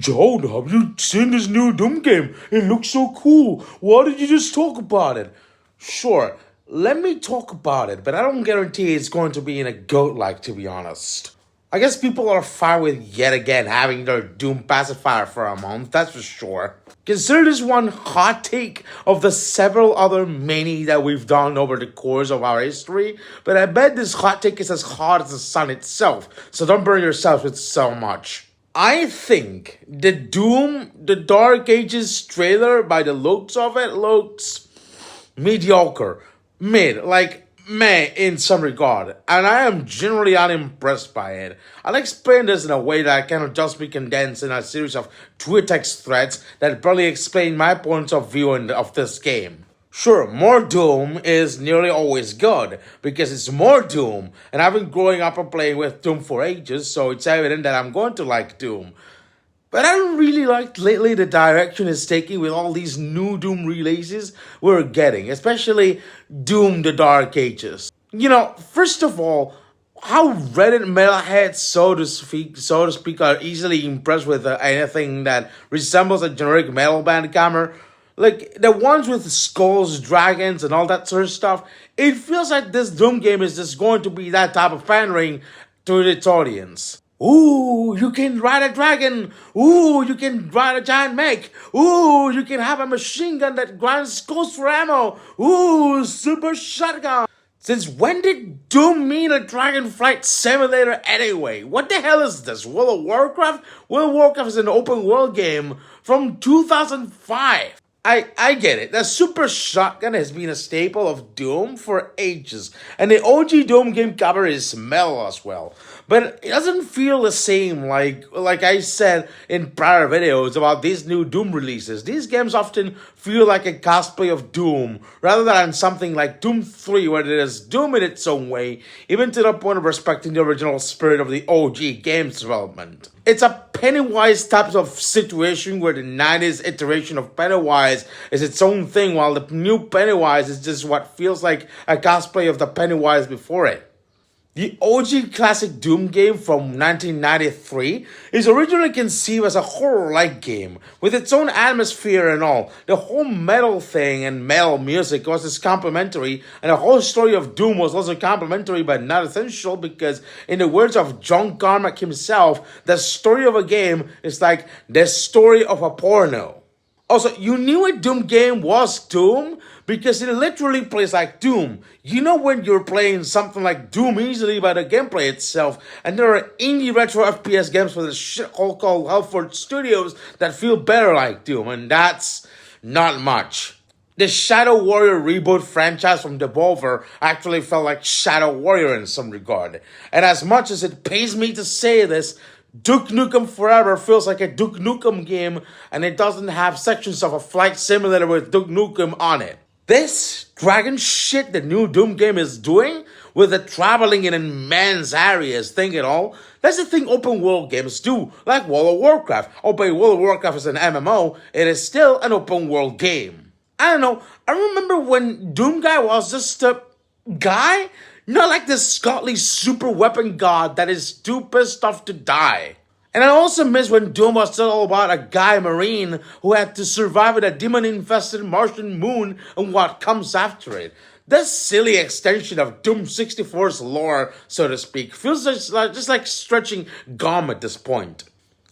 Joel, have you seen this new Doom game? It looks so cool. Why did you just talk about it? Sure, let me talk about it, but I don't guarantee it's going to be in a goat like, to be honest. I guess people are fine with yet again having their Doom pacifier for a month, that's for sure. Consider this one hot take of the several other many that we've done over the course of our history, but I bet this hot take is as hot as the sun itself, so don't burn yourself with so much. I think the Doom, the Dark Ages trailer, by the looks of it, looks mediocre, like meh in some regard, and I am generally unimpressed by it. I'll explain this in a way that cannot just be condensed in a series of Twitter text threads that barely explain my points of view of this game. Sure, more Doom is nearly always good, because it's more Doom, and I've been growing up and playing with Doom for ages, so it's evident that I'm going to like Doom. But I don't really like lately the direction it's taking with all these new Doom releases we're getting, especially Doom the Dark Ages. First of all, how Reddit metalheads, so to speak, are easily impressed with anything that resembles a generic metal band cover. Like, the ones with skulls, dragons, and all that sort of stuff, it feels like this Doom game is just going to be that type of pandering to its audience. Ooh, you can ride a dragon. Ooh, you can ride a giant mech. Ooh, you can have a machine gun that grinds skulls for ammo. Ooh, super shotgun. Since when did Doom mean a dragon flight simulator anyway? What the hell is this? World of Warcraft? World of Warcraft is an open world game from 2005. I get it. The super shotgun has been a staple of Doom for ages, and the OG Doom game cover is metal as well. But it doesn't feel the same like I said in prior videos about these new Doom releases. These games often feel like a cosplay of Doom, rather than something like Doom 3 where it is Doom in its own way, even to the point of respecting the original spirit of the OG game's development. It's a Pennywise type of situation where the 90s iteration of Pennywise is its own thing, while the new Pennywise is just what feels like a cosplay of the Pennywise before it. The OG classic Doom game from 1993 is originally conceived as a horror-like game, with its own atmosphere and all. The whole metal thing and metal music was just complimentary, and the whole story of Doom was also complimentary but not essential, because in the words of John Carmack himself, the story of a game is like the story of a porno. Also, you knew a Doom game was Doom because it literally plays like Doom. You know when you're playing something like Doom easily by the gameplay itself, and there are indie retro FPS games for the shithole called Halford Studios that feel better like Doom, and that's not much. The Shadow Warrior reboot franchise from Devolver actually felt like Shadow Warrior in some regard. And as much as it pains me to say this, Duke Nukem Forever feels like a Duke Nukem game, and it doesn't have sections of a flight simulator with Duke Nukem on it. This dragon shit the new Doom game is doing, with the traveling in immense areas thing and all, that's the thing open world games do, like World of Warcraft. Although World of Warcraft is an MMO, it is still an open world game. I don't know, I remember when Doom Guy was just a guy, not like this godly super weapon god that is too pissed off to die. And I also miss when Doom was still all about a guy marine who had to survive at a demon-infested Martian moon and what comes after it. This silly extension of Doom 64's lore, so to speak, feels just like stretching gum at this point.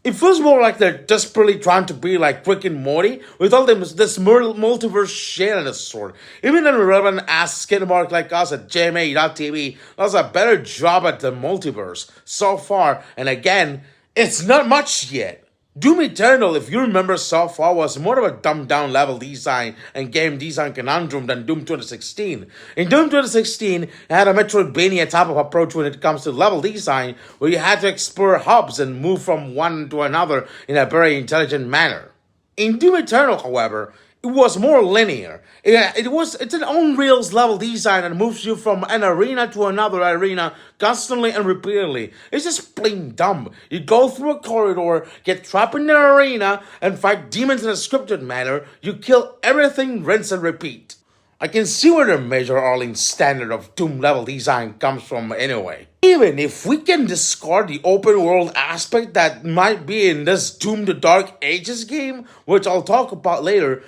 It feels more like they're desperately trying to be like Rick and Morty with all this multiverse shit and the sort. Even an irrelevant ass skid mark like us at JMAA.tv does a better job at the multiverse so far, and again, it's not much yet. Doom Eternal, if you remember so far, was more of a dumbed down level design and game design conundrum than Doom 2016. In Doom 2016, it had a Metroidvania type of approach when it comes to level design, where you had to explore hubs and move from one to another in a very intelligent manner. In Doom Eternal, however, it was more linear. It's an on-rails level design and moves you from an arena to another arena constantly and repeatedly. It's just plain dumb. You go through a corridor, get trapped in an arena, and fight demons in a scripted manner. You kill everything, rinse and repeat. I can see where the Major Arlene standard of Doom level design comes from anyway. Even if we can discard the open world aspect that might be in this Doom the Dark Ages game, which I'll talk about later,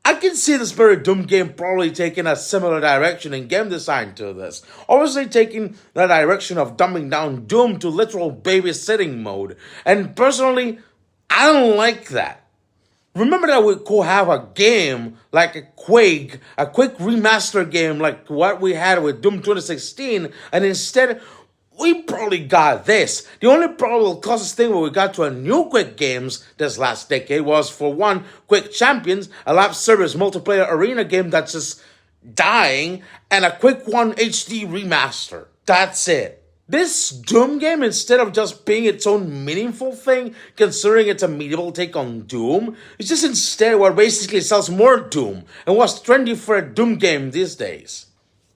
I can see the Spirit Doom game probably taking a similar direction in game design to this. Obviously taking the direction of dumbing down Doom to literal babysitting mode. And personally, I don't like that. Remember that we could have a game like a quick remaster game like what we had with Doom 2016, and instead we probably got this. The only probable closest thing when we got to a new Quick games this last decade was, for one, Quick Champions, a live service multiplayer arena game that's just dying, and a Quick 1 HD remaster. That's it. This Doom game, instead of just being its own meaningful thing, considering it's a medieval take on Doom, it's just instead what basically sells more Doom, and what's trendy for a Doom game these days.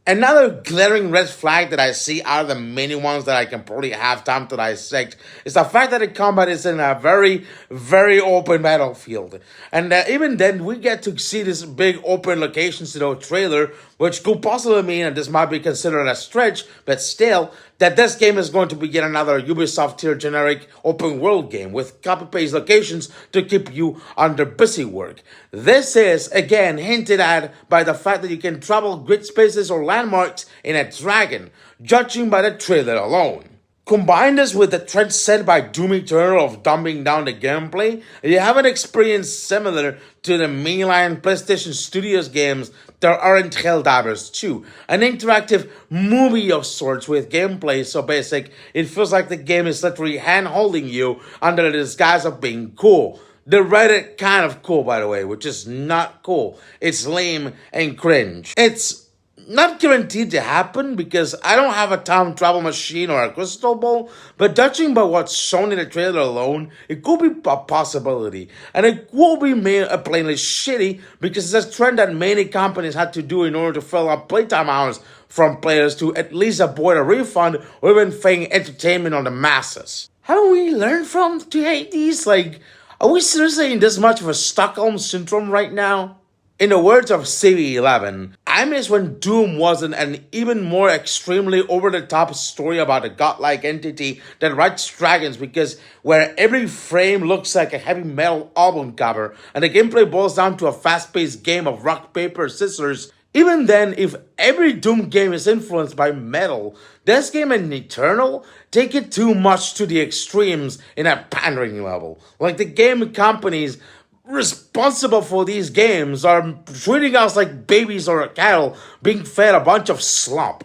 Another glaring red flag that I see out of the many ones that I can probably have time to dissect is the fact that the combat is in a very, very open battlefield. And even then, we get to see these big open locations in our trailer, which could possibly mean, and this might be considered a stretch, but still, that this game is going to be yet another Ubisoft tier generic open world game with copy-paste locations to keep you under busy work. This is, again, hinted at by the fact that you can travel grid spaces or landmarks in a dragon, judging by the trailer alone. Combine this with the trend set by Doom Eternal of dumbing down the gameplay, and you have an experience similar to the mainline PlayStation Studios games that aren't Helldivers 2. An interactive movie of sorts with gameplay so basic, it feels like the game is literally hand-holding you under the disguise of being cool. The Reddit kind of cool, by the way, which is not cool. It's lame and cringe. It's not guaranteed to happen because I don't have a time travel machine or a crystal ball, but judging by what's shown in the trailer alone, it could be a possibility. And it will be made plainly shitty because it's a trend that many companies had to do in order to fill up playtime hours from players to at least avoid a refund or even feign entertainment on the masses. Haven't we learned from to hate these? Are we seriously in this much of a Stockholm Syndrome right now? In the words of CB11, I miss when Doom wasn't an even more extremely over-the-top story about a godlike entity that rides dragons, because where every frame looks like a heavy metal album cover and the gameplay boils down to a fast-paced game of rock, paper, scissors. Even then, if every Doom game is influenced by metal, this game and Eternal take it too much to the extremes in a pandering level. Like the game companies responsible for these games are treating us like babies or cattle being fed a bunch of slop.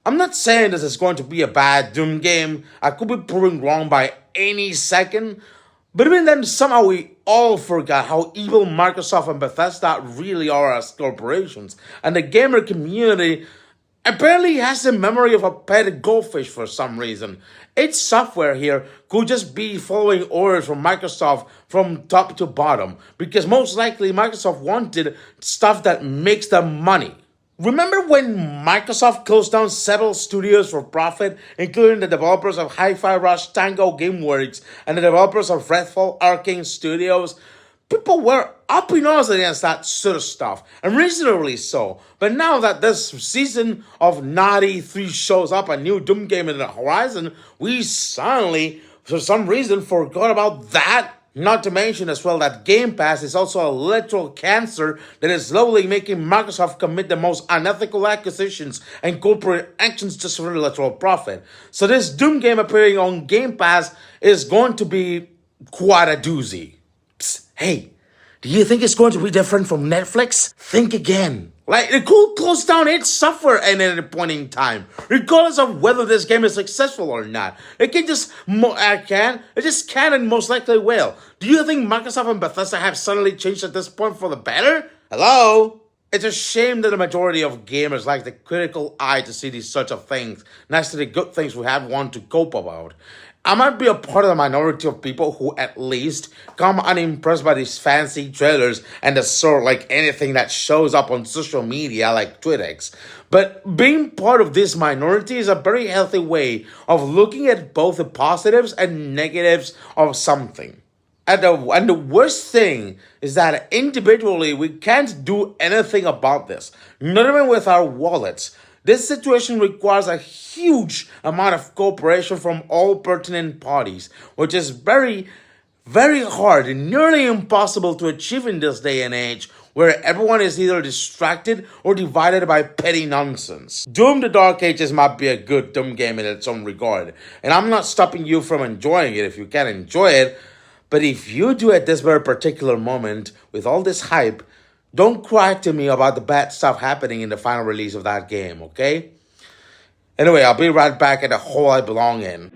I'm not saying this is going to be a bad Doom game. I could be proven wrong by any second. But even then, somehow we all forgot how evil Microsoft and Bethesda really are as corporations. And the gamer community apparently has the memory of a pet goldfish for some reason. Its software here could just be following orders from Microsoft from top to bottom, because most likely Microsoft wanted stuff that makes them money. Remember when Microsoft closed down several studios for profit, including the developers of Hi-Fi Rush, Tango Gameworks, and the developers of Redfall Arcane Studios? People were up in arms against that sort of stuff, and reasonably so. But now that this season of Naughty 3 shows up a new Doom game in the horizon, we suddenly, for some reason, forgot about that. Not to mention as well that Game Pass is also a literal cancer that is slowly making Microsoft commit the most unethical acquisitions and corporate actions just for literal profit. So this Doom game appearing on Game Pass is going to be quite a doozy. Psst, hey, do you think it's going to be different from Netflix? Think again. It could close down its software at any point in time, regardless of whether this game is successful or not. It just can and most likely will. Do you think Microsoft and Bethesda have suddenly changed at this point for the better? Hello? It's a shame that the majority of gamers lack the critical eye to see these sort of things, next to the good things we have one to cope about. I might be a part of the minority of people who at least come unimpressed by these fancy trailers and the sort like anything that shows up on social media like Twittex. But being part of this minority is a very healthy way of looking at both the positives and negatives of something. And the worst thing is that individually we can't do anything about this, not even with our wallets. This situation requires a huge amount of cooperation from all pertinent parties, which is very, very hard and nearly impossible to achieve in this day and age where everyone is either distracted or divided by petty nonsense. Doom the Dark Ages might be a good Doom game in its own regard, and I'm not stopping you from enjoying it if you can enjoy it, but if you do at this very particular moment, with all this hype, don't cry to me about the bad stuff happening in the final release of that game, okay? Anyway, I'll be right back at the hole I belong in.